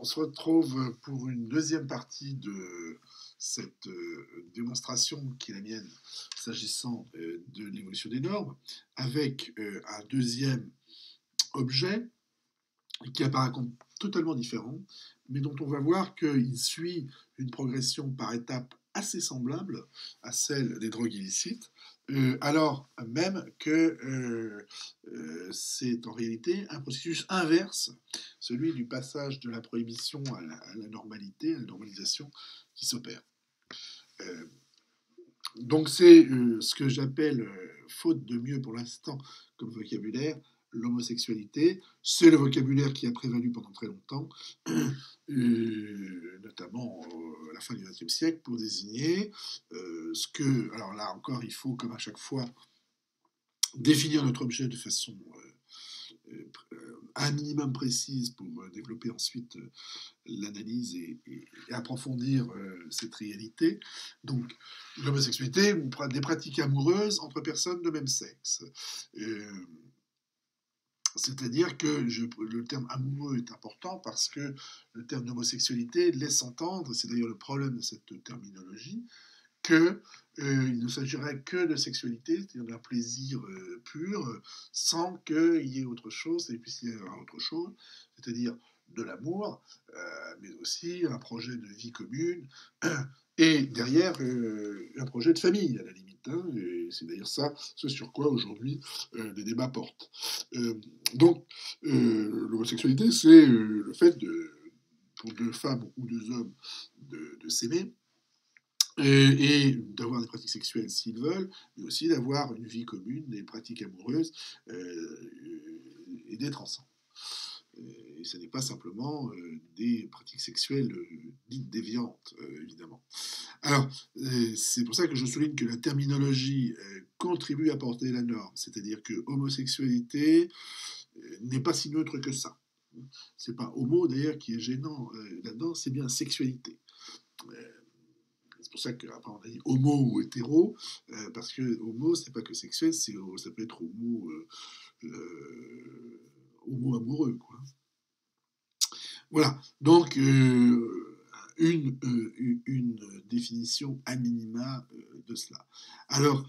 On se retrouve pour une deuxième partie de cette démonstration qui est la mienne s'agissant de l'évolution des normes, avec un deuxième objet qui apparaît comme totalement différent, mais dont on va voir qu'il suit une progression par étapes assez semblable à celle des drogues illicites, alors même que c'est en réalité un processus inverse, celui du passage de la prohibition à la normalité, à la normalisation qui s'opère. Euh, donc c'est ce que j'appelle, faute de mieux pour l'instant comme vocabulaire, l'homosexualité. C'est le vocabulaire qui a prévalu pendant très longtemps, notamment à la fin du XXe siècle, pour désigner ce que... Alors là encore, il faut, comme à chaque fois, définir notre objet de façon un minimum précise pour développer ensuite l'analyse et approfondir cette réalité. Donc, l'homosexualité, des pratiques amoureuses entre personnes de même sexe. C'est-à-dire que le terme amoureux est important parce que le terme d'homosexualité laisse entendre, c'est d'ailleurs le problème de cette terminologie, qu'il ne s'agirait que de sexualité, c'est-à-dire d'un plaisir pur, sans qu'il y ait autre chose, et puis s'il y a autre chose, c'est-à-dire de l'amour, mais aussi un projet de vie commune, et derrière un projet de famille, à la limite. Hein, et c'est d'ailleurs ça, ce sur quoi aujourd'hui les débats portent. Donc, l'homosexualité, c'est le fait pour deux femmes ou deux hommes de s'aimer, et d'avoir des pratiques sexuelles s'ils veulent, mais aussi d'avoir une vie commune, des pratiques amoureuses et d'être ensemble. Et ce n'est pas simplement des pratiques sexuelles dites déviantes, évidemment. Alors, c'est pour ça que je souligne que la terminologie contribue à porter la norme, c'est-à-dire que homosexualité n'est pas si neutre que ça. C'est pas homo d'ailleurs qui est gênant là-dedans, c'est bien sexualité. C'est pour ça qu'après on a dit homo ou hétéro, parce que homo, c'est pas que sexuel, ça peut être homo amoureux, quoi. Voilà, donc une définition à minima de cela. Alors,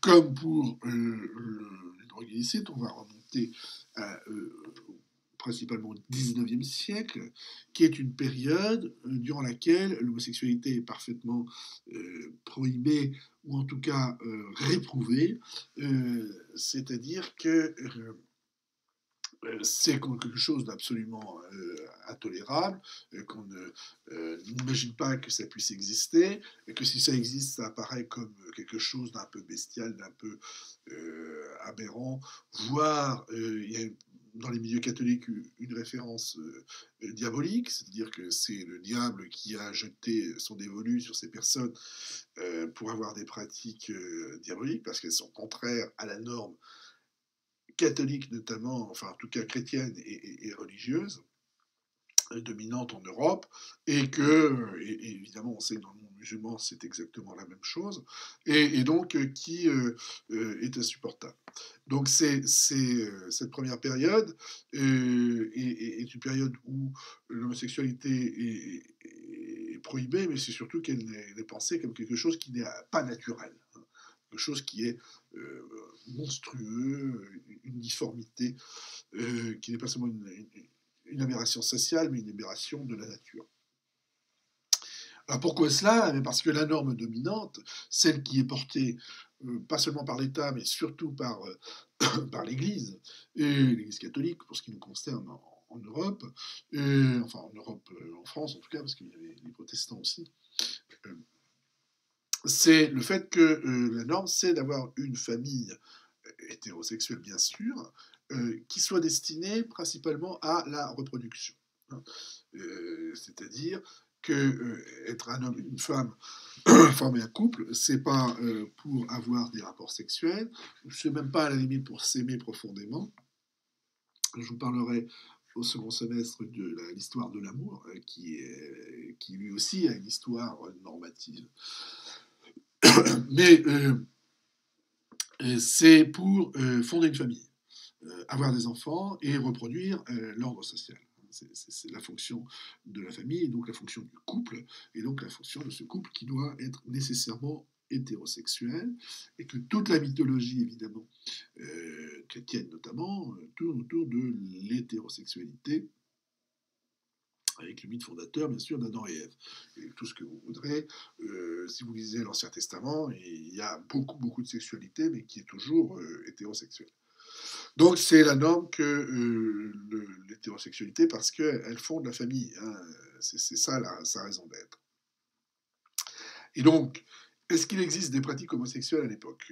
comme pour les drogues illicites, on va remonter à principalement au XIXe siècle, qui est une période durant laquelle l'homosexualité est parfaitement prohibée, ou en tout cas réprouvée, c'est-à-dire que c'est quelque chose d'absolument intolérable, qu'on n'imagine pas que ça puisse exister, et que si ça existe, ça apparaît comme quelque chose d'un peu bestial, d'un peu aberrant, voire il y a dans les milieux catholiques une référence diabolique, c'est-à-dire que c'est le diable qui a jeté son dévolu sur ces personnes pour avoir des pratiques diaboliques, parce qu'elles sont contraires à la norme catholique notamment, enfin en tout cas chrétienne et religieuse, dominante en Europe, et que, et évidemment on sait que dans le monde musulman c'est exactement la même chose, et donc qui est insupportable. Donc cette première période est une période où l'homosexualité est prohibée, mais c'est surtout qu'elle est pensée comme quelque chose qui n'est pas naturel, hein, quelque chose qui est monstrueux, une difformité, qui n'est pas seulement une aberration sociale, mais une aberration de la nature. Alors pourquoi cela? Parce que la norme dominante, celle qui est portée pas seulement par l'État, mais surtout par l'Église, et l'Église catholique, pour ce qui nous concerne en Europe, enfin en Europe, en France en tout cas, parce qu'il y avait les protestants aussi, c'est le fait que la norme, c'est d'avoir une famille hétérosexuelle, bien sûr, qui soit destinée principalement à la reproduction. Hein. C'est-à-dire que être un homme, une femme, former un couple, c'est pas pour avoir des rapports sexuels, c'est même pas à la limite pour s'aimer profondément. Je vous parlerai au second semestre de l'histoire de l'amour, qui lui aussi a une histoire normative. Mais c'est pour fonder une famille, avoir des enfants et reproduire l'ordre social. C'est la fonction de la famille, et donc la fonction du couple, et donc la fonction de ce couple qui doit être nécessairement hétérosexuel, et que toute la mythologie, évidemment, chrétienne notamment, tourne autour de l'hétérosexualité, avec le mythe fondateur, bien sûr, d'Adam et Ève. Et tout ce que vous voudrez, si vous lisez l'Ancien Testament, il y a beaucoup, beaucoup de sexualité, mais qui est toujours hétérosexuelle. Donc c'est la norme que l'hétérosexualité, parce qu'elle fonde la famille. Hein. C'est ça sa raison d'être. Et donc, est-ce qu'il existe des pratiques homosexuelles à l'époque?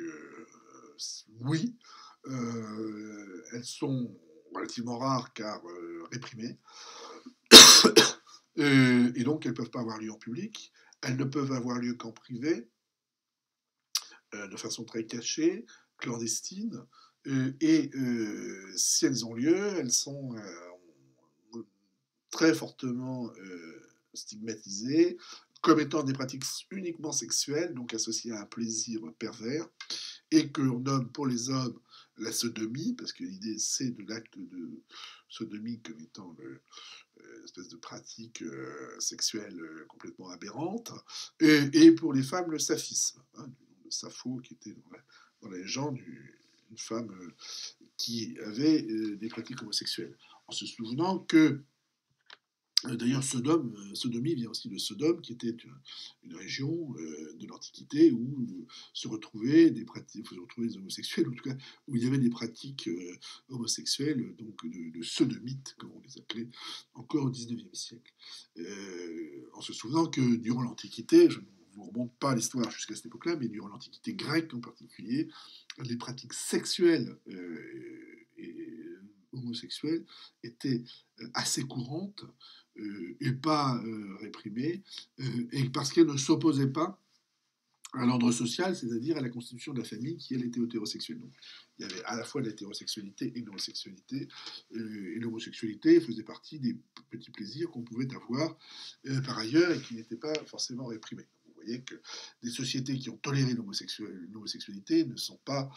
Oui. Elles sont relativement rares car réprimées. Et donc, elles ne peuvent pas avoir lieu en public. Elles ne peuvent avoir lieu qu'en privé, de façon très cachée, clandestine. Et si elles ont lieu, elles sont très fortement stigmatisées comme étant des pratiques uniquement sexuelles, donc associées à un plaisir pervers, et que l'on nomme pour les hommes la sodomie, parce que l'idée c'est de l'acte de sodomie comme étant une espèce de pratique sexuelle complètement aberrante, et pour les femmes le saphisme, hein, le Sappho qui était dans la légende une femme qui avait des pratiques homosexuelles, en se souvenant que d'ailleurs, Sodomie vient aussi de Sodome, qui était une région de l'Antiquité où se retrouvaient des homosexuels, en tout cas où il y avait des pratiques homosexuelles, donc de sodomites, comme on les appelait, encore au XIXe siècle. En se souvenant que durant l'Antiquité, je ne vous remonte pas l'histoire jusqu'à cette époque-là, mais durant l'Antiquité grecque en particulier, les pratiques sexuelles et homosexuelles étaient assez courantes et pas réprimées, et parce qu'elles ne s'opposaient pas à l'ordre social, c'est-à-dire à la constitution de la famille qui, elle, était hétérosexuelle. Donc, il y avait à la fois l'hétérosexualité et l'homosexualité, et l'homosexualité faisait partie des petits plaisirs qu'on pouvait avoir par ailleurs et qui n'étaient pas forcément réprimés. Vous voyez que des sociétés qui ont toléré l'homosexualité ne sont pas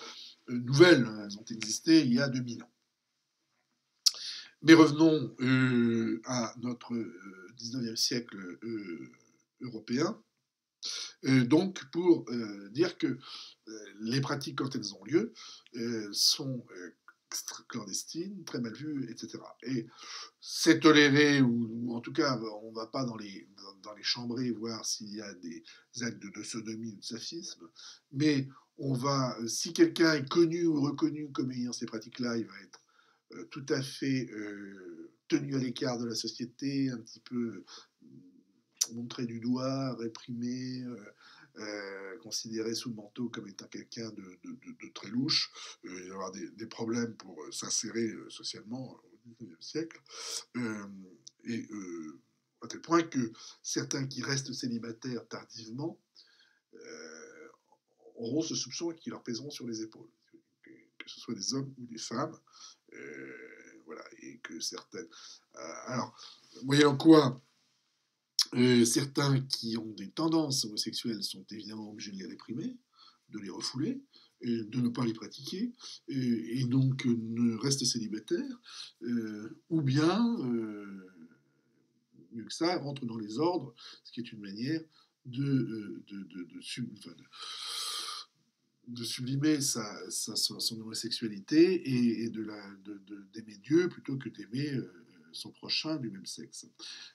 nouvelles, hein, elles ont existé il y a 2000 ans. Mais revenons à notre 19e siècle européen. Donc, pour dire que les pratiques, quand elles ont lieu, sont clandestines, très mal vues, etc. Et c'est toléré, ou en tout cas, on ne va pas dans les chambrées voir s'il y a des actes de sodomie ou de saphisme, mais on va, si quelqu'un est connu ou reconnu comme ayant ces pratiques-là, il va être tout à fait tenu à l'écart de la société, un petit peu montré du doigt, réprimé, considéré sous le manteau comme étant quelqu'un de très louche. Il va y avoir des problèmes pour s'insérer socialement au XIXe siècle. Et à tel point que certains qui restent célibataires tardivement auront ce soupçon qui leur pèseront sur les épaules, que ce soit des hommes ou des femmes. Voilà, et que certaines. Alors, moyennant quoi, certains qui ont des tendances homosexuelles sont évidemment obligés de les réprimer, de les refouler, de ne pas les pratiquer, et donc ne restent célibataires, ou bien, mieux que ça, rentrent dans les ordres, ce qui est une manière de sublimer son homosexualité et d'aimer Dieu plutôt que d'aimer son prochain du même sexe.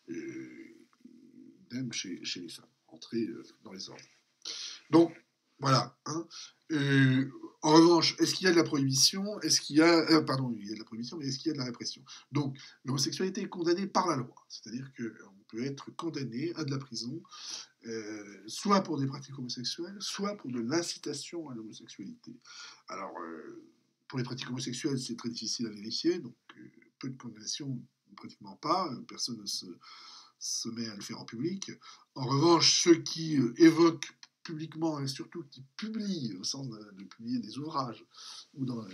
Idem chez les femmes, entrer dans les ordres. Donc, voilà. Hein. En revanche, est-ce qu'il y a de la prohibition? Est-ce qu'il y a... pardon, il y a de la prohibition, mais est-ce qu'il y a de la répression? Donc, l'homosexualité est condamnée par la loi. C'est-à-dire qu'on peut être condamné à de la prison, soit pour des pratiques homosexuelles, soit pour de l'incitation à l'homosexualité. Alors, pour les pratiques homosexuelles, c'est très difficile à vérifier, donc peu de condamnations, pratiquement pas, personne ne se met à le faire en public. En revanche, ceux qui évoquent publiquement et surtout qui publient, au sens de publier des ouvrages ou dans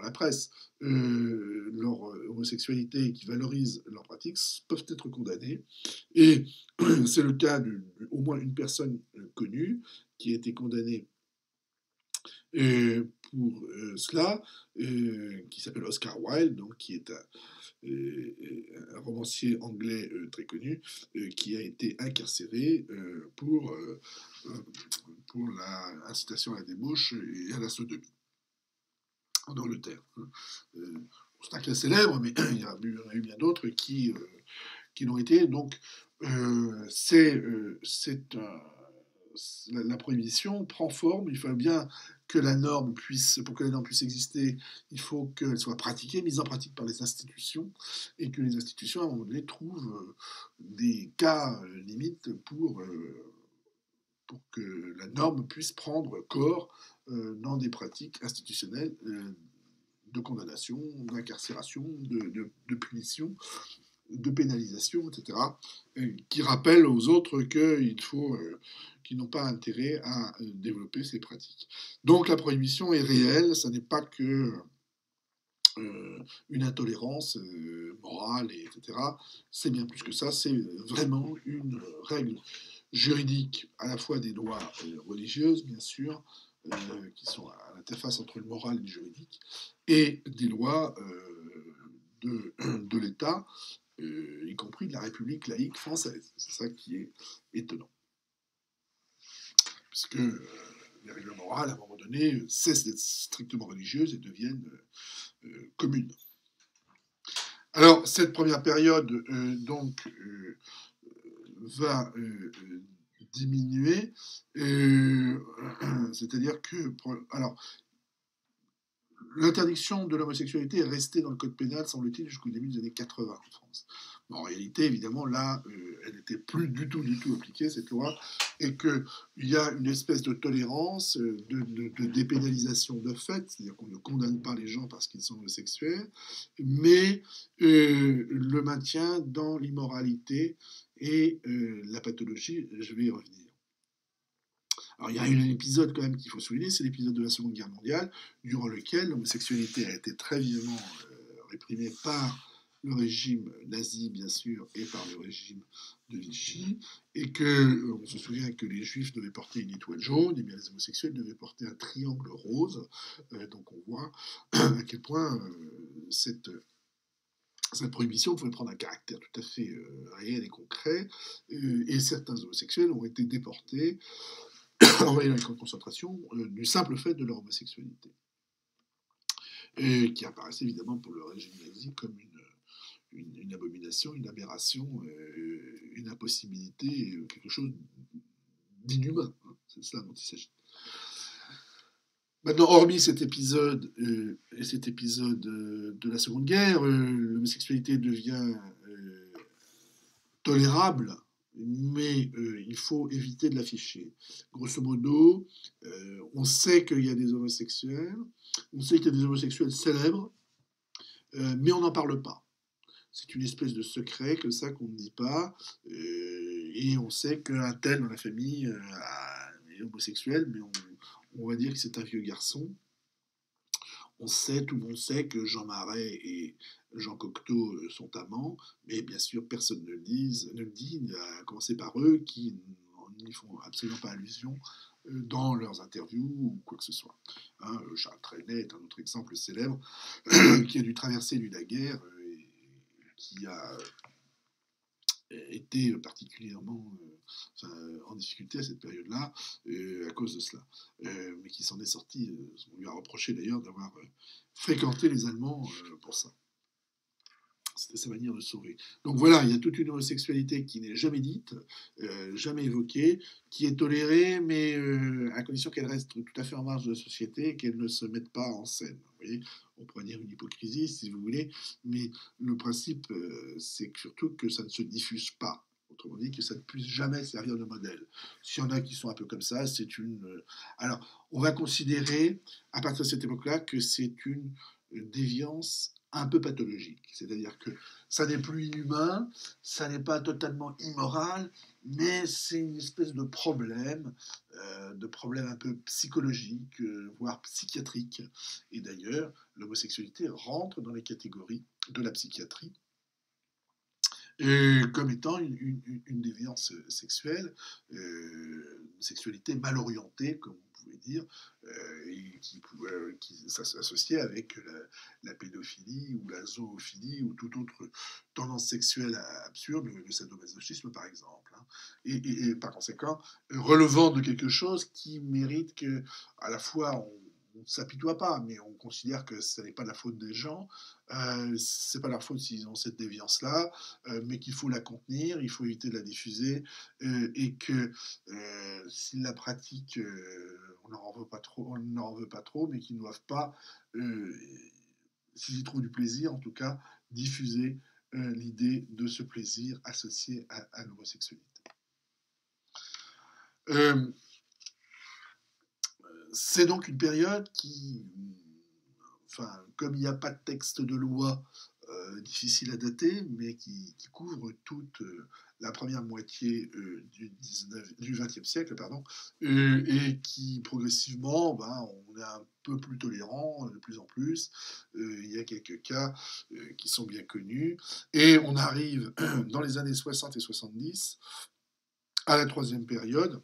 la presse, leur homosexualité et qui valorisent leurs pratiques, peuvent être condamnés. Et c'est le cas d'au moins une personne connue qui a été condamnée Pour cela, qui s'appelle Oscar Wilde, donc qui est un romancier anglais très connu, qui a été incarcéré euh, pour l'incitation à la débauche et à la sodomie en Angleterre. C'est un cas célèbre, mais il y en a eu bien d'autres qui l'ont été. Donc, la prohibition prend forme. Il faut bien que la norme puisse, pour que la norme puisse exister, il faut qu'elle soit pratiquée, mise en pratique par les institutions, et que les institutions, à un moment donné, trouvent des cas limites pour que la norme puisse prendre corps dans des pratiques institutionnelles de condamnation, d'incarcération, de punition, de pénalisation, etc., qui rappellent aux autres qu'ils n'ont pas intérêt à développer ces pratiques. Donc la prohibition est réelle, ça n'est pas que une intolérance morale, etc. C'est bien plus que ça, c'est vraiment une règle juridique, à la fois des lois religieuses, bien sûr, qui sont à l'interface entre le moral et le juridique, et des lois de l'État, y compris de la République laïque française. C'est ça qui est étonnant. Puisque les règles morales, à un moment donné, cessent d'être strictement religieuses et deviennent communes. Alors, cette première période, va diminuer, c'est-à-dire que... Alors, l'interdiction de l'homosexualité est restée dans le code pénal, semble-t-il, jusqu'au début des années 80 en France. Bon, en réalité, évidemment, là, elle n'était plus du tout appliquée, cette loi, et qu'il y a une espèce de tolérance, de dépénalisation de fait, c'est-à-dire qu'on ne condamne pas les gens parce qu'ils sont homosexuels, mais le maintien dans l'immoralité et la pathologie, je vais y revenir. Alors, il y a un épisode quand même qu'il faut souligner, c'est l'épisode de la Seconde Guerre mondiale, durant lequel l'homosexualité a été très vivement réprimée par le régime nazi, bien sûr, et par le régime de Vichy, et que on se souvient que les juifs devaient porter une étoile jaune, et bien les homosexuels devaient porter un triangle rose. Donc on voit à quel point cette prohibition pouvait prendre un caractère tout à fait réel et concret, et certains homosexuels ont été déportés envoyés dans les camps de concentration du simple fait de leur homosexualité. Et qui apparaissait évidemment pour le régime nazi comme une abomination, une aberration, une impossibilité, quelque chose d'inhumain. C'est cela dont il s'agit. Maintenant, hormis cet épisode et cet épisode de la Seconde Guerre, l'homosexualité devient tolérable, mais il faut éviter de l'afficher. Grosso modo, on sait qu'il y a des homosexuels, on sait qu'il y a des homosexuels célèbres, mais on n'en parle pas. C'est une espèce de secret comme ça qu'on ne dit pas, et on sait qu'un tel dans la famille est homosexuel, mais on va dire que c'est un vieux garçon. Tout le monde sait que Jean Marais et Jean Cocteau sont amants, mais bien sûr personne ne le dit, à commencer par eux qui n'y font absolument pas allusion dans leurs interviews ou quoi que ce soit. Hein, Charles Trenet est un autre exemple célèbre qui a dû traverser la guerre et qui a été particulièrement en difficulté à cette période-là à cause de cela. Mais qui s'en est sorti, on lui a reproché d'ailleurs d'avoir fréquenté les Allemands pour ça. C'était sa manière de sauver. Donc voilà, il y a toute une homosexualité qui n'est jamais dite, jamais évoquée, qui est tolérée, mais à condition qu'elle reste tout à fait en marge de la société et qu'elle ne se mette pas en scène. Vous voyez, on pourrait dire une hypocrisie, si vous voulez, mais le principe, c'est surtout que ça ne se diffuse pas. Autrement dit, que ça ne puisse jamais servir de modèle. S'il y en a qui sont un peu comme ça, c'est une... Alors, on va considérer, à partir de cette époque-là, que c'est une déviance un peu pathologique. C'est-à-dire que ça n'est plus inhumain, ça n'est pas totalement immoral, mais c'est une espèce de problème un peu psychologique, voire psychiatrique. Et d'ailleurs, l'homosexualité rentre dans les catégories de la psychiatrie comme étant une déviance sexuelle, une sexualité mal orientée, comme on pouvait dire, et qui s'associait avec la pédophilie ou la zoophilie ou toute autre tendance sexuelle absurde, le sadomasochisme par exemple. Hein. Et par conséquent, relevant de quelque chose qui mérite que, à la fois, on ne s'apitoie pas, mais on considère que ce n'est pas la faute des gens, c'est pas leur faute s'ils ont cette déviance-là, mais qu'il faut la contenir, il faut éviter de la diffuser, et que s'ils la pratiquent, on n'en veut pas trop, on n'en veut pas trop, mais qu'ils ne doivent pas, euh, s'ils y trouvent du plaisir, en tout cas, diffuser l'idée de ce plaisir associé à l'homosexualité. Euh, c'est donc une période qui, enfin, comme il n'y a pas de texte de loi difficile à dater, mais qui couvre toute la première moitié du XXe siècle, pardon, et qui progressivement, ben, on est un peu plus tolérant de plus en plus. Il y a quelques cas qui sont bien connus, et on arrive dans les années 60 et 70 à la troisième période,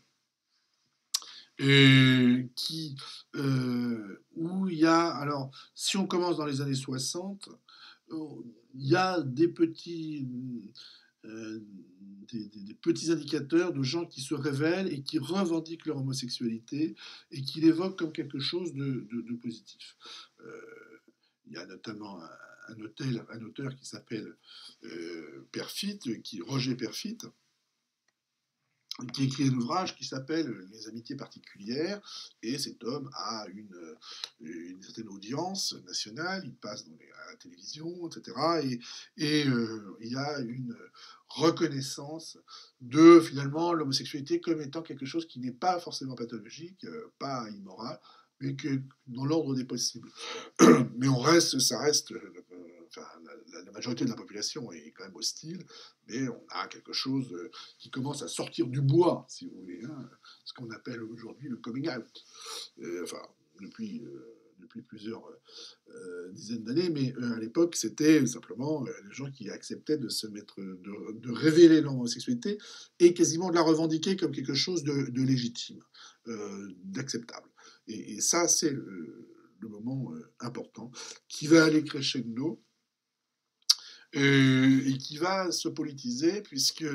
et où il y a, alors, si on commence dans les années 60, il y a euh, des petits indicateurs de gens qui se révèlent et qui revendiquent leur homosexualité et qui l'évoquent comme quelque chose de positif. Euh, il y a notamment un auteur qui s'appelle Perfit, Roger Perfit, qui écrit un ouvrage qui s'appelle Les amitiés particulières, et cet homme a une certaine audience nationale, il passe à la télévision, etc. Il y a une reconnaissance de finalement l'homosexualité comme étant quelque chose qui n'est pas forcément pathologique, pas immoral, mais que dans l'ordre des possibles. Mais ça reste, enfin, la majorité de la population est quand même hostile, mais on a quelque chose qui commence à sortir du bois, si vous voulez, hein, ce qu'on appelle aujourd'hui le coming out. Enfin, depuis plusieurs dizaines d'années, mais à l'époque, c'était simplement les gens qui acceptaient de se mettre, de révéler leur homosexualité et quasiment de la revendiquer comme quelque chose de légitime, d'acceptable. Et ça, c'est le moment important qui va aller crescendo et qui va se politiser puisque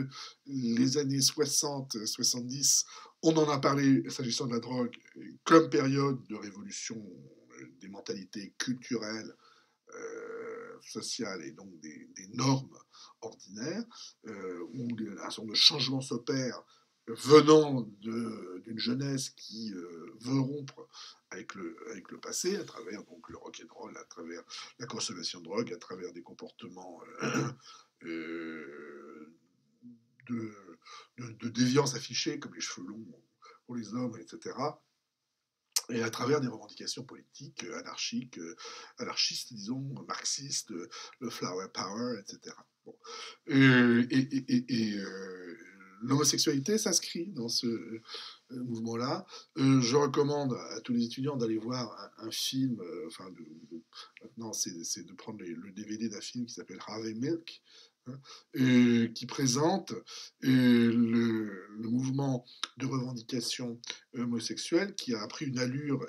les années 60-70, on en a parlé s'agissant de la drogue comme période de révolution des mentalités culturelles, sociales et donc des normes ordinaires, où un certain nombre de changements s'opèrent venant d'une jeunesse qui veut rompre avec le passé, à travers donc, le rock'n'roll, à travers la consommation de drogue, à travers des comportements euh, de, de déviance affichée, comme les cheveux longs pour les hommes, etc. Et à travers des revendications politiques anarchistes, disons, marxistes, le flower power, etc. Bon. L'homosexualité s'inscrit dans ce mouvement-là. Je recommande à tous les étudiants d'aller voir un film, maintenant c'est de prendre le DVD d'un film qui s'appelle Harvey Milk, hein, qui présente le mouvement de revendication homosexuelle qui a pris une allure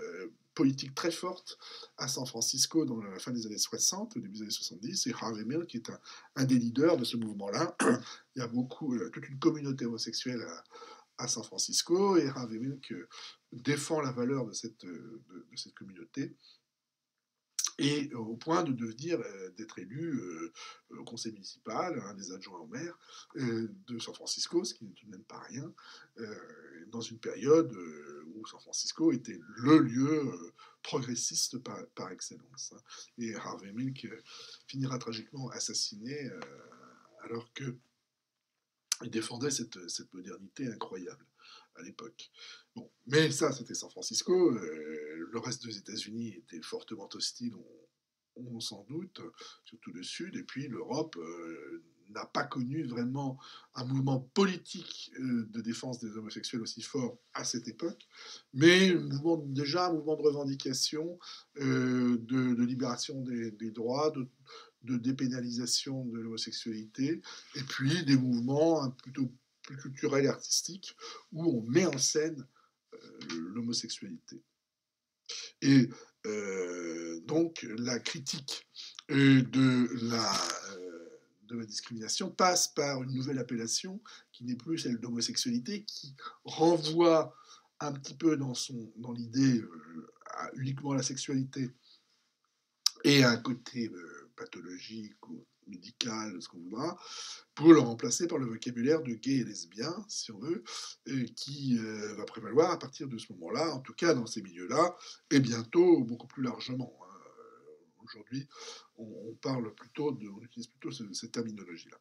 politique très forte à San Francisco dans la fin des années 60, au début des années 70, et Harvey Milk qui est un des leaders de ce mouvement-là. Il y a toute une communauté homosexuelle à San Francisco, et Harvey Milk défend la valeur de cette communauté, et au point de devenir, d'être élu au conseil municipal, un des adjoints au maire de San Francisco, ce qui n'est tout de même pas rien, dans une période où San Francisco était le lieu progressiste par excellence. Hein. Et Harvey Milk finira tragiquement assassiné alors qu'il défendait cette modernité incroyable à l'époque. Bon, mais ça, c'était San Francisco. Le reste des États-Unis était fortement hostile, on s'en doute, surtout le Sud. Et puis l'Europe n'a pas connu vraiment un mouvement politique de défense des homosexuels aussi fort à cette époque, mais déjà un mouvement de revendication, de libération des droits, de dépénalisation de l'homosexualité, et puis des mouvements plutôt plus culturels et artistiques, où on met en scène l'homosexualité. Et donc la critique de la discrimination passe par une nouvelle appellation qui n'est plus celle d'homosexualité, qui renvoie un petit peu dans l'idée uniquement à la sexualité et à un côté pathologique ou médical, ce qu'on voudra, pour le remplacer par le vocabulaire de gay et lesbien, si on veut, qui va prévaloir à partir de ce moment-là, en tout cas dans ces milieux-là, et bientôt beaucoup plus largement. Hein. Aujourd'hui, on utilise plutôt cette terminologie-là.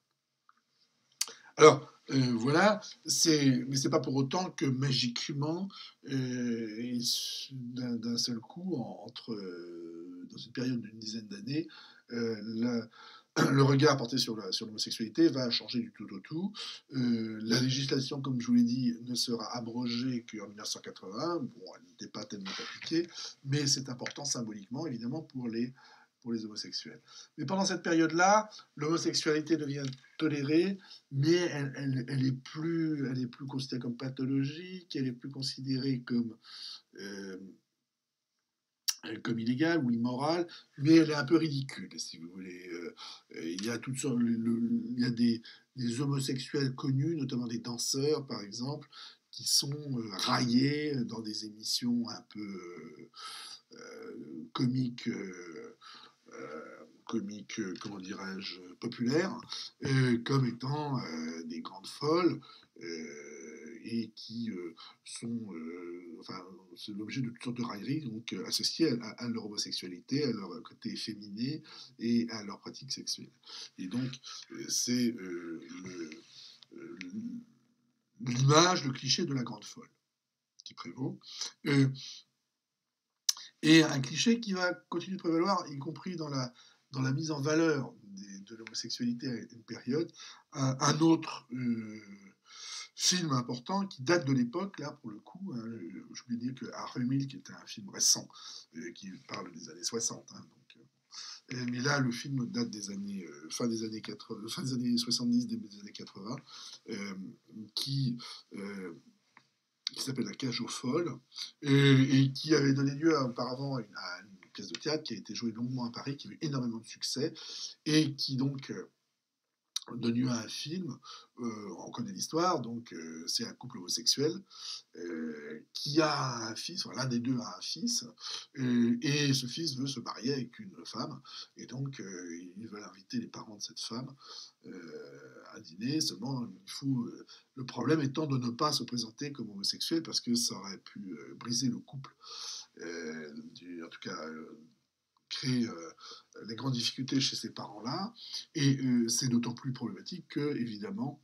Alors, voilà, mais c'est pas pour autant que magiquement, d'un seul coup, dans une période d'une dizaine d'années, le regard porté sur l'homosexualité va changer du tout au tout. La législation, comme je vous l'ai dit, ne sera abrogée qu'en 1980. Bon, elle n'était pas tellement appliquée, mais c'est important symboliquement, évidemment, pour les homosexuels. Mais pendant cette période-là, l'homosexualité devient tolérée, mais elle est plus considérée comme pathologique, elle est plus considérée euh, comme illégale ou immorale, mais elle est un peu ridicule, si vous voulez. Il y a toutes sortes, il y a des homosexuels connus, notamment des danseurs, par exemple, qui sont raillés dans des émissions un peu comiques. Comiques, comment dirais-je, populaires, comme étant des grandes folles, et qui sont, enfin, c'est l'objet de toutes sortes de railleries, donc associées à leur homosexualité, à leur côté féminin et à leur pratique sexuelle. Et donc, c'est l'image, le cliché de la grande folle qui prévaut. Et un cliché qui va continuer de prévaloir, y compris dans la mise en valeur de l'homosexualité à une période. Un autre film important qui date de l'époque, là pour le coup, hein, je voulais dire que Harvey Milk était un film récent, qui parle des années 60. Hein, donc, mais là, le film date des années, fin des années 80, fin des années 70, début des années 80, qui s'appelle La Cage aux Folles, et qui avait donné lieu auparavant à une pièce de théâtre qui a été jouée longuement à Paris, qui a eu énormément de succès, et qui donc donne lieu à un film. On connaît l'histoire, donc c'est un couple homosexuel qui a un fils, enfin, l'un des deux a un fils, et ce fils veut se marier avec une femme, et donc ils veulent inviter les parents de cette femme à dîner, seulement le problème étant de ne pas se présenter comme homosexuel, parce que ça aurait pu briser le couple, en tout cas créer les grandes difficultés chez ces parents-là, et c'est d'autant plus problématique que, évidemment,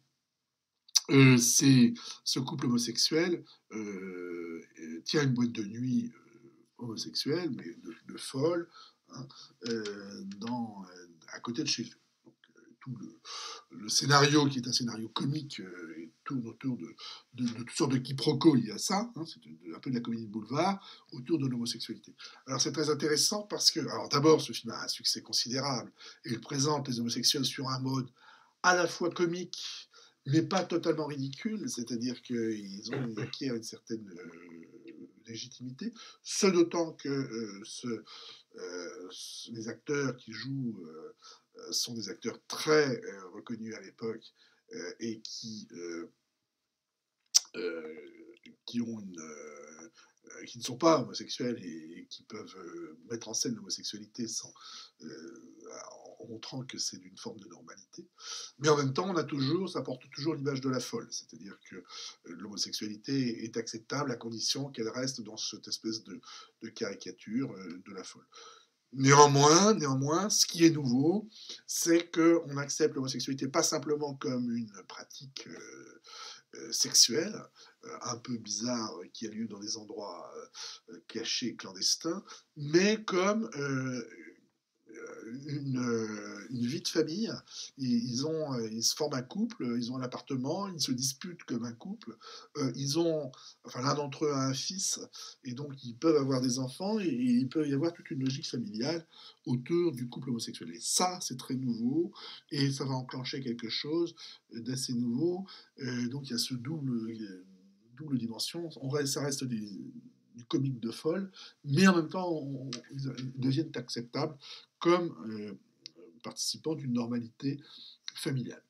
ce couple homosexuel tient une boîte de nuit homosexuelle, mais de folle, hein, à côté de chez eux. Donc, tout le scénario, qui est un scénario comique, tourne autour de toutes sortes de quiproquos liés à ça. Hein, c'est un peu de la comédie de boulevard autour de l'homosexualité. Alors c'est très intéressant parce que, alors d'abord, ce film a un succès considérable et il présente les homosexuels sur un mode à la fois comique mais pas totalement ridicule, c'est-à-dire qu'ils acquièrent une certaine légitimité, ce d'autant que les acteurs qui jouent sont des acteurs très reconnus à l'époque, et euh, qui ont qui ne sont pas homosexuels et qui peuvent mettre en scène l'homosexualité en montrant que c'est d'une forme de normalité. Mais en même temps, ça porte toujours l'image de la folle, c'est-à-dire que l'homosexualité est acceptable à condition qu'elle reste dans cette espèce de caricature de la folle. Néanmoins, ce qui est nouveau, c'est qu'on accepte l'homosexualité pas simplement comme une pratique sexuelle, un peu bizarre, qui a lieu dans des endroits cachés, clandestins, mais comme une vie de famille. Ils se forment un couple, ils ont un appartement, ils se disputent comme un couple. Enfin, l'un d'entre eux a un fils, et donc ils peuvent avoir des enfants, et il peut y avoir toute une logique familiale autour du couple homosexuel. Et ça, c'est très nouveau, et ça va enclencher quelque chose d'assez nouveau. Donc il y a ce double dimension. Ça reste du comique de folle, mais en même temps, ils deviennent acceptables comme participant d'une normalité familiale.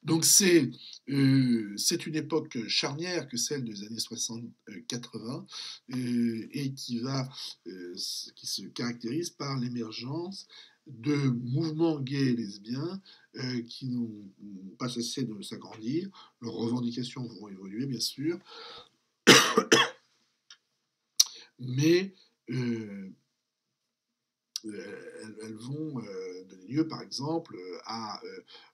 Donc c'est une époque charnière que celle des années 60-80 et qui se caractérise par l'émergence de mouvements gays et lesbiens qui n'ont pas cessé de s'agrandir. Leurs revendications vont évoluer, bien sûr, mais elles vont donner lieu, par exemple,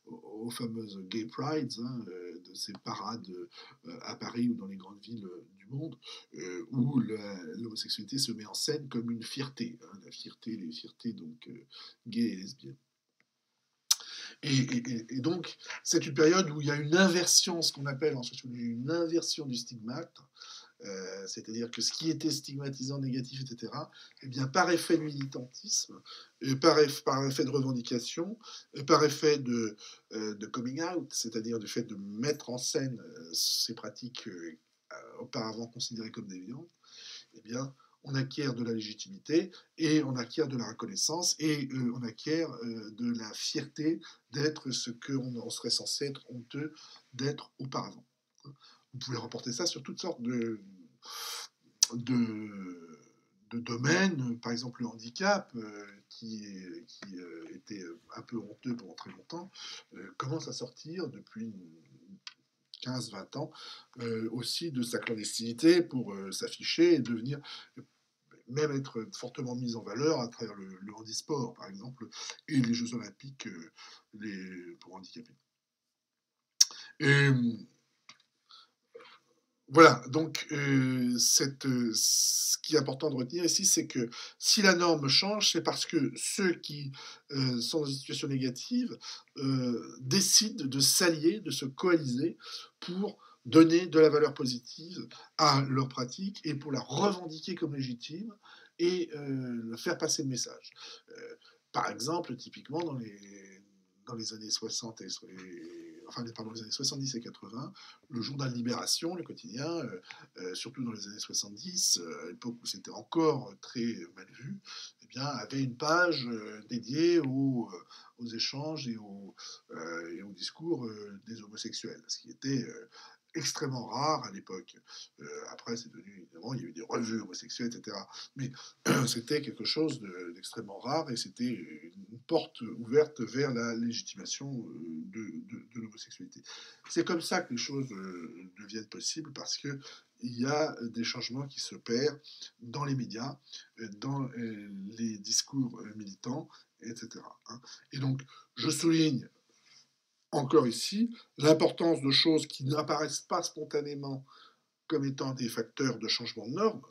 aux fameuses Gay Prides, hein, de ces parades à Paris ou dans les grandes villes du monde, où l'homosexualité se met en scène comme une fierté, hein, les fiertés donc gays et lesbiennes. Et donc, c'est une période où il y a une inversion, ce qu'on appelle en sociologie une inversion du stigmate, c'est-à-dire que ce qui était stigmatisant, négatif, etc., eh bien, par effet de militantisme, par effet de revendication, par effet de coming out, c'est-à-dire du fait de mettre en scène ces pratiques auparavant considérées comme déviantes, eh bien, on acquiert de la légitimité et on acquiert de la reconnaissance et on acquiert de la fierté d'être ce qu'on serait censé être honteux d'être auparavant. Vous pouvez reporter ça sur toutes sortes de domaines, par exemple le handicap, qui était un peu honteux pendant très longtemps, commence à sortir depuis 15-20 ans aussi de sa clandestinité pour s'afficher et devenir, même être fortement mis en valeur à travers le handisport, par exemple, et les Jeux olympiques pour handicapés. Et voilà, donc ce qui est important de retenir ici, c'est que si la norme change, c'est parce que ceux qui sont dans une situation négative décident de s'allier, de se coaliser pour donner de la valeur positive à leur pratique et pour la revendiquer comme légitime et faire passer le message. Par exemple, typiquement dans les années 60 les années 70 et 80, le journal Libération, le quotidien, surtout dans les années 70, à l'époque où c'était encore très mal vu, eh bien, avait une page dédiée aux échanges et aux discours des homosexuels, ce qui était extrêmement rare à l'époque. Après, c'est devenu, évidemment, il y a eu des revues homosexuelles, etc. Mais c'était quelque chose d'extrêmement rare et c'était une porte ouverte vers la légitimation de l'homosexualité. C'est comme ça que les choses deviennent possibles parce qu'il y a des changements qui s'opèrent dans les médias, dans les discours militants, etc. Et donc, je souligne encore ici l'importance de choses qui n'apparaissent pas spontanément comme étant des facteurs de changement de normes,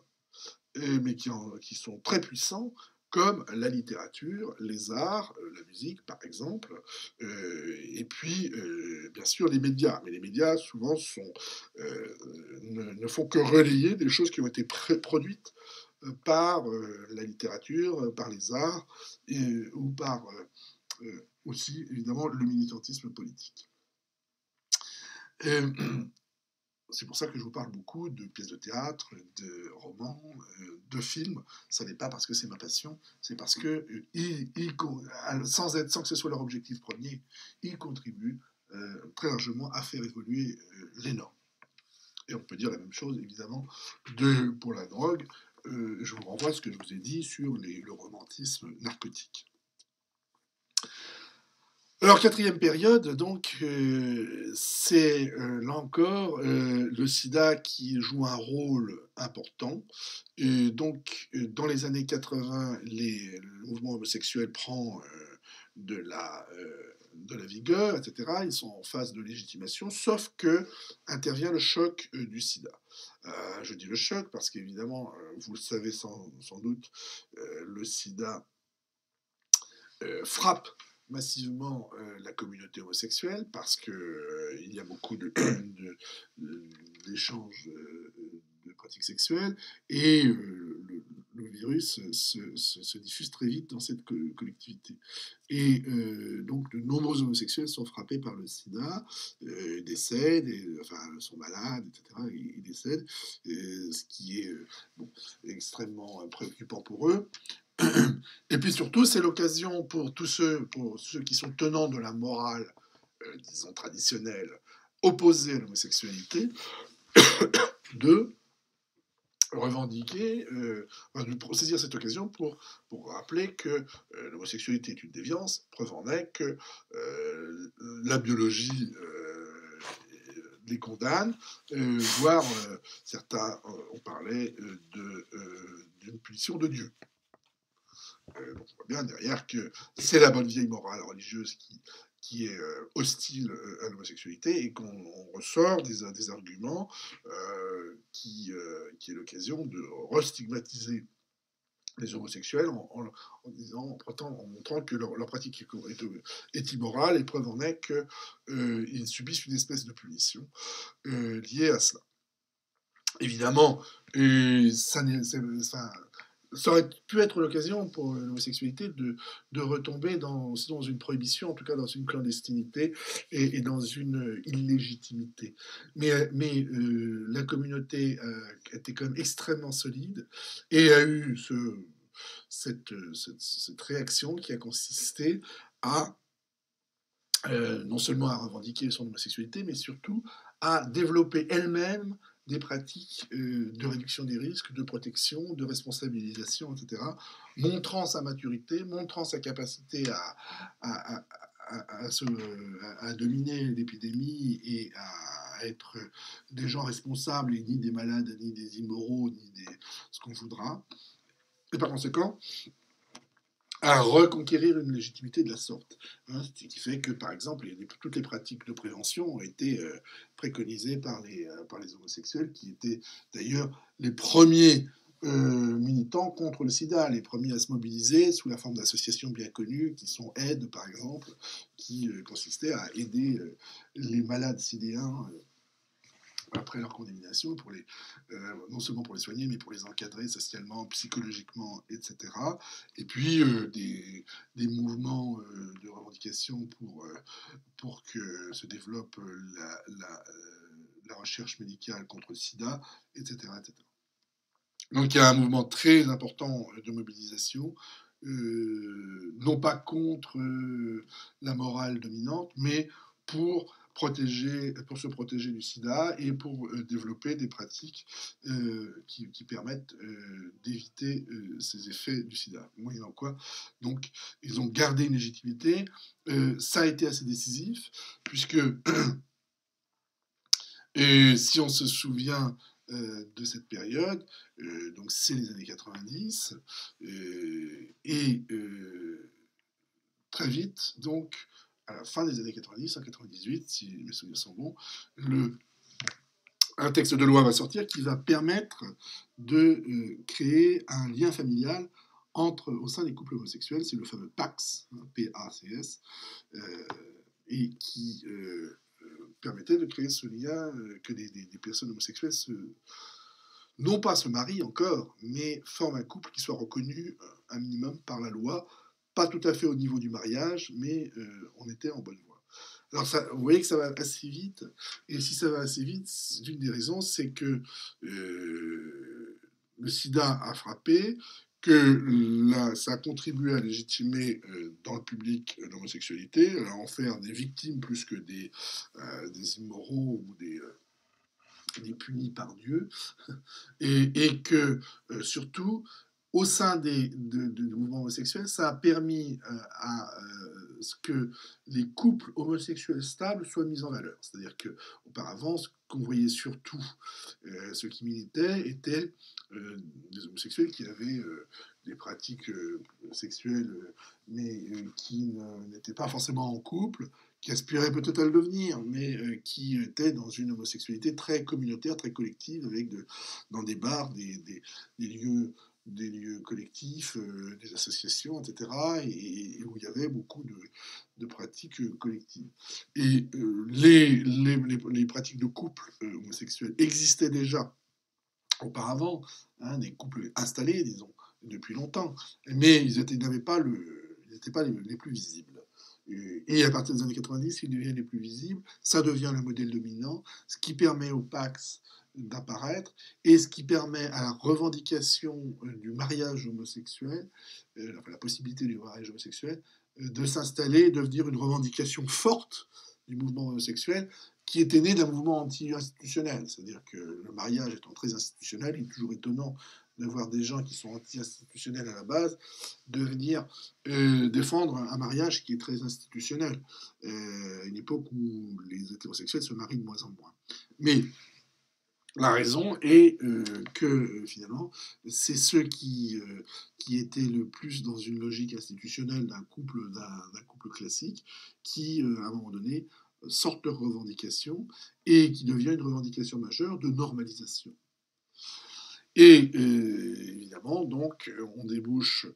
mais qui sont très puissants, comme la littérature, les arts, la musique par exemple, et puis bien sûr les médias. Mais les médias souvent ne font que relayer des choses qui ont été produites par la littérature, par les arts, ou par aussi évidemment le militantisme politique. C'est pour ça que je vous parle beaucoup de pièces de théâtre, de romans, de films. Ça n'est pas parce que c'est ma passion, c'est parce que sans que ce soit leur objectif premier, ils contribuent très largement à faire évoluer les normes. Et on peut dire la même chose, évidemment, pour la drogue. Je vous renvoie à ce que je vous ai dit sur le romantisme narcotique. Alors, quatrième période, donc, c'est là encore le sida qui joue un rôle important. Et donc, dans les années 80, le mouvement homosexuel prend de la vigueur, etc. Ils sont en phase de légitimation, sauf que intervient le choc du sida. Je dis le choc parce qu'évidemment, vous le savez sans doute, le sida frappe massivement la communauté homosexuelle parce qu'il y a beaucoup d'échanges de pratiques sexuelles et le le virus se diffuse très vite dans cette collectivité. Et donc, de nombreux homosexuels sont frappés par le sida, décèdent, enfin, sont malades, etc., ils décèdent, ce qui est bon, extrêmement préoccupant pour eux. Et puis surtout, c'est l'occasion pour ceux qui sont tenants de la morale, disons, traditionnelle, opposée à l'homosexualité, de revendiquer, de saisir cette occasion pour rappeler que l'homosexualité est une déviance. Preuve en est que la biologie les condamne, voire certains ont parlé d'une punition de Dieu. Donc on voit bien derrière que c'est la bonne vieille morale religieuse qui est hostile à l'homosexualité et qu'on ressort des arguments qui est l'occasion de restigmatiser les homosexuels en montrant que leur pratique est immorale, et preuve en est qu'ils subissent une espèce de punition liée à cela. Évidemment, ça aurait pu être l'occasion pour l'homosexualité de retomber dans une prohibition, en tout cas dans une clandestinité et dans une illégitimité. Mais la communauté était quand même extrêmement solide et a eu cette réaction qui a consisté à non seulement à revendiquer son homosexualité, mais surtout à développer elle-même des pratiques de réduction des risques, de protection, de responsabilisation, etc., montrant sa maturité, montrant sa capacité à dominer l'épidémie et à être des gens responsables, et ni des malades, ni des immoraux, ni ce qu'on voudra. Et par conséquent, à reconquérir une légitimité de la sorte. Ce qui fait que, par exemple, toutes les pratiques de prévention ont été préconisées par les homosexuels, qui étaient d'ailleurs les premiers militants contre le sida, les premiers à se mobiliser sous la forme d'associations bien connues, qui sont AIDS, par exemple, qui consistaient à aider les malades sidéens après leur condamnation, non seulement pour les soigner, mais pour les encadrer socialement, psychologiquement, etc. Et puis des mouvements de revendication pour que se développe la recherche médicale contre le sida, etc., etc. Donc il y a un mouvement très important de mobilisation, non pas contre la morale dominante, mais pour se protéger du sida et pour développer des pratiques qui permettent d'éviter ces effets du sida. Moyennant quoi, donc, ils ont gardé une légitimité. Ça a été assez décisif, puisque si on se souvient de cette période, donc c'est les années 90, et très vite, donc, à la fin des années 90, en 98, si mes souvenirs sont bons, un texte de loi va sortir qui va permettre de créer un lien familial au sein des couples homosexuels. C'est le fameux PACS, P-A-C-S, et qui permettait de créer ce lien, que des personnes homosexuelles non pas se marient encore, mais forment un couple qui soit reconnu un minimum par la loi, pas tout à fait au niveau du mariage, mais on était en bonne voie. Alors vous voyez que ça va assez vite, et si ça va assez vite, l'une des raisons, c'est que le sida a frappé, que ça a contribué à légitimer dans le public l'homosexualité, à en faire des victimes plus que des immoraux ou des punis par Dieu, et que surtout, au sein du mouvement homosexuel, ça a permis à ce que les couples homosexuels stables soient mis en valeur. C'est-à-dire qu'auparavant, ce qu'on voyait surtout, ceux qui militaient, étaient des homosexuels qui avaient des pratiques sexuelles, mais qui n'étaient pas forcément en couple, qui aspiraient peut-être à le devenir, mais qui étaient dans une homosexualité très communautaire, très collective, avec dans des bars, des lieux collectifs, des associations, etc., et où il y avait beaucoup de pratiques collectives. Et les pratiques de couple homosexuels existaient déjà auparavant, des couples installés, disons, depuis longtemps, mais ils n'étaient pas les plus visibles. Et à partir des années 90, ils deviennent les plus visibles, ça devient le modèle dominant, ce qui permet au Pax d'apparaître, et ce qui permet à la revendication du mariage homosexuel, enfin, la possibilité du mariage homosexuel, de s'installer et de devenir une revendication forte du mouvement homosexuel, qui était né d'un mouvement anti-institutionnel. C'est-à-dire que le mariage étant très institutionnel, il est toujours étonnant de voir des gens qui sont anti-institutionnels à la base de venir défendre un mariage qui est très institutionnel. Une époque où les hétérosexuels se marient de moins en moins. Mais la raison est que finalement, c'est ceux qui étaient le plus dans une logique institutionnelle d'un couple classique qui, à un moment donné, sortent leurs revendications et qui devient une revendication majeure de normalisation. Et évidemment, donc, on débouche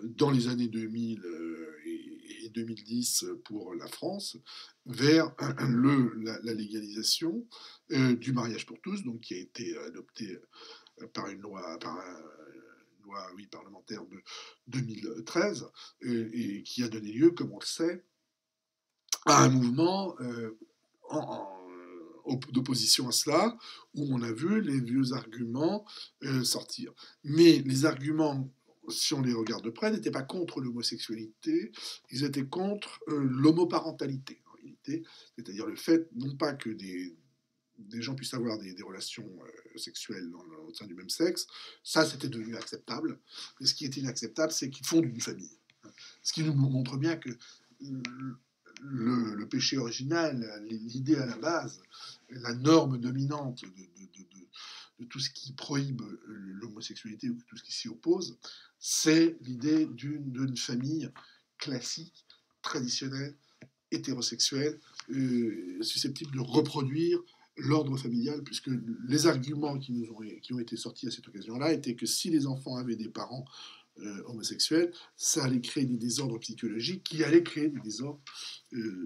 dans les années 2000 et 2010 pour la France vers la légalisation du mariage pour tous, donc qui a été adoptée par une loi, oui, parlementaire de 2013 et qui a donné lieu, comme on le sait, à un mouvement d'opposition à cela, où on a vu les vieux arguments sortir. Mais les arguments, si on les regarde de près, n'étaient pas contre l'homosexualité, ils étaient contre l'homoparentalité, en réalité. C'est-à-dire le fait, non pas que des gens puissent avoir des relations sexuelles au sein du même sexe, ça c'était devenu acceptable. Mais ce qui est inacceptable, c'est qu'ils fondent une famille. Ce qui nous montre bien que le péché original, l'idée à la base, la norme dominante de tout ce qui prohibe l'homosexualité ou tout ce qui s'y oppose, c'est l'idée d'une famille classique, traditionnelle, hétérosexuelle, susceptible de reproduire l'ordre familial, puisque les arguments qui ont été sortis à cette occasion-là étaient que si les enfants avaient des parents homosexuels, ça allait créer des désordres psychologiques qui allaient créer des désordres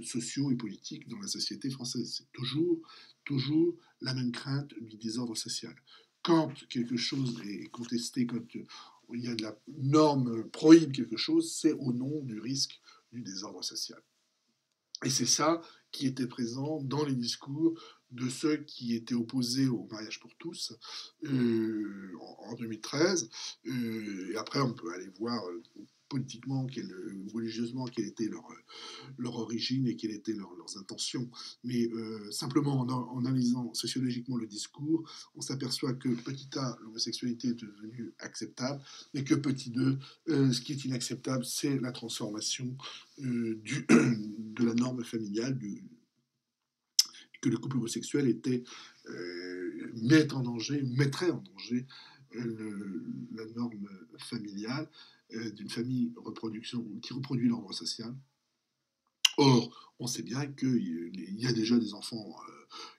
sociaux et politiques dans la société française. C'est toujours la même crainte du désordre social. Quand quelque chose est contesté, quand il y a de la norme prohibe quelque chose, c'est au nom du risque du désordre social. Et c'est ça qui était présent dans les discours de ceux qui étaient opposés au mariage pour tous en 2013. Et après, on peut aller voir politiquement, religieusement, quelle était leur origine et quelles étaient leurs intentions. Mais simplement en analysant sociologiquement le discours, on s'aperçoit que petit a, l'homosexualité est devenue acceptable, mais que petit 2, ce qui est inacceptable, c'est la transformation de la norme familiale, que le couple homosexuel mettrait en danger la norme familiale d'une famille qui reproduit l'ordre social. Or, on sait bien qu'il y a déjà des enfants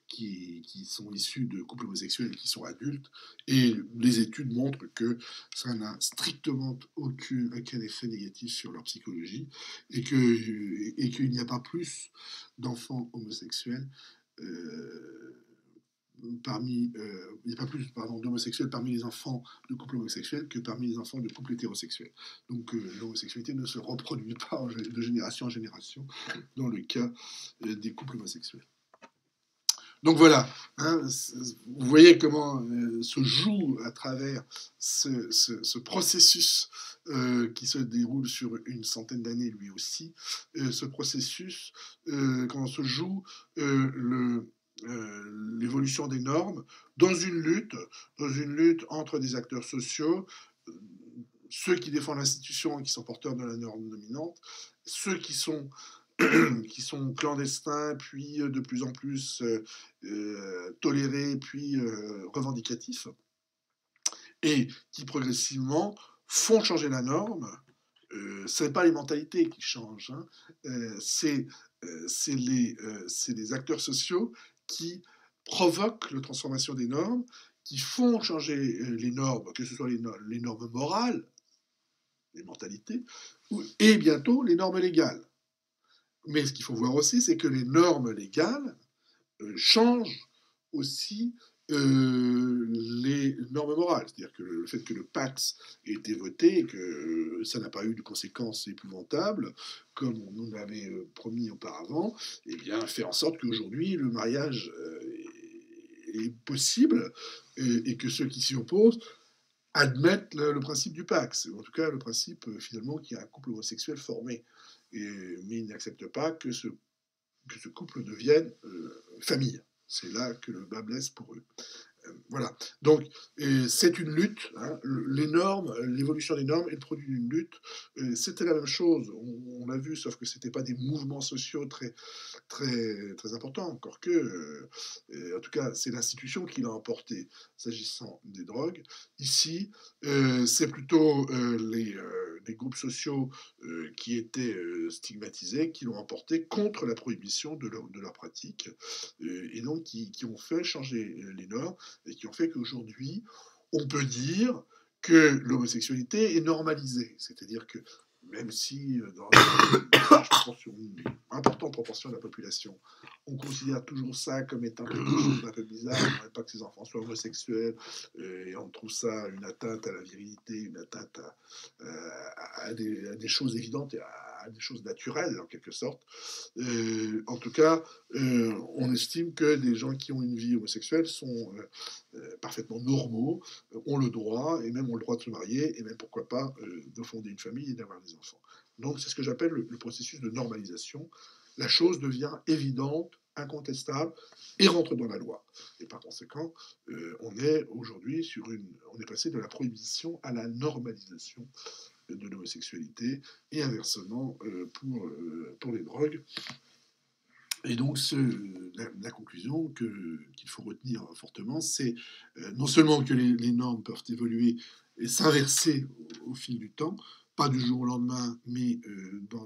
qui sont issus de couples homosexuels qui sont adultes, et les études montrent que ça n'a strictement aucun effet négatif sur leur psychologie, et qu'il n'y a pas plus d'enfants homosexuels il n'y a pas plus d'homosexuels parmi les enfants de couples homosexuels que parmi les enfants de couples hétérosexuels. Donc l'homosexualité ne se reproduit pas de génération en génération dans le cas des couples homosexuels. Donc voilà, hein, vous voyez comment se joue à travers ce processus qui se déroule sur une centaine d'années lui aussi, ce processus, comment se joue l'évolution des normes dans une lutte entre des acteurs sociaux, ceux qui défendent l'institution et qui sont porteurs de la norme dominante, ceux qui sont clandestins, puis de plus en plus tolérés, puis revendicatifs, et qui progressivement font changer la norme. Ce n'est pas les mentalités qui changent, hein. C'est les acteurs sociaux qui provoquent la transformation des normes, qui font changer les normes, que ce soit les normes morales, les mentalités, et bientôt les normes légales. Mais ce qu'il faut voir aussi, c'est que les normes légales changent aussi les normes morales. C'est-à-dire que le fait que le Pax ait été voté et que ça n'a pas eu de conséquences épouvantables, comme on nous l'avait promis auparavant, eh bien, fait en sorte qu'aujourd'hui, le mariage est possible et que ceux qui s'y opposent admettent le principe du Pax, ou en tout cas le principe finalement qu'il y a un couple homosexuel formé. Mais ils n'acceptent pas que ce couple devienne famille. C'est là que le bas blesse pour eux. Voilà. Donc, c'est une lutte. Hein. Les normes, l'évolution des normes est le produit d'une lutte. C'était la même chose. On l'a vu, sauf que c'était pas des mouvements sociaux très importants. Encore que, en tout cas, c'est l'institution qui l'a emporté s'agissant des drogues. Ici, c'est plutôt les groupes sociaux qui étaient stigmatisés qui l'ont emporté contre la prohibition de leur pratique et donc qui ont fait changer les normes et qui ont fait qu'aujourd'hui, on peut dire que l'homosexualité est normalisée. C'est-à-dire que même si dans une importante proportion de la population, on considère toujours ça comme étant quelque chose d'un peu bizarre, on n'aimerait pas que ses enfants soient homosexuels, et on trouve ça une atteinte à la virilité, une atteinte à des choses évidentes et à des choses naturelles en quelque sorte. En tout cas, on estime que des gens qui ont une vie homosexuelle sont parfaitement normaux, ont le droit, et même ont le droit de se marier, et même pourquoi pas de fonder une famille et d'avoir des enfants. Donc c'est ce que j'appelle le processus de normalisation. La chose devient évidente, incontestable, et rentre dans la loi. Et par conséquent, on est aujourd'hui on est passé de la prohibition à la normalisation de l'homosexualité, et inversement pour les drogues. Et donc, la conclusion qu'il faut retenir fortement, c'est non seulement que les normes peuvent évoluer et s'inverser au fil du temps, pas du jour au lendemain, mais dans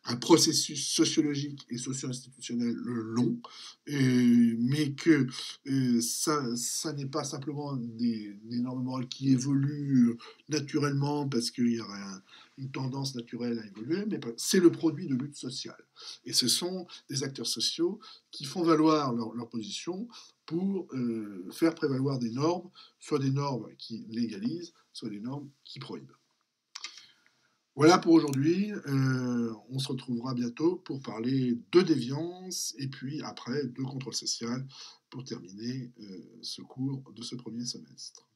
un processus sociologique et socio-institutionnel long, mais que ça n'est pas simplement des normes morales qui évoluent naturellement parce qu'il y aurait une tendance naturelle à évoluer, mais c'est le produit de lutte sociale. Et ce sont des acteurs sociaux qui font valoir leur position pour faire prévaloir des normes, soit des normes qui légalisent, soit des normes qui prohibent. Voilà pour aujourd'hui. On se retrouvera bientôt pour parler de déviance et puis après de contrôle social pour terminer ce cours de ce premier semestre.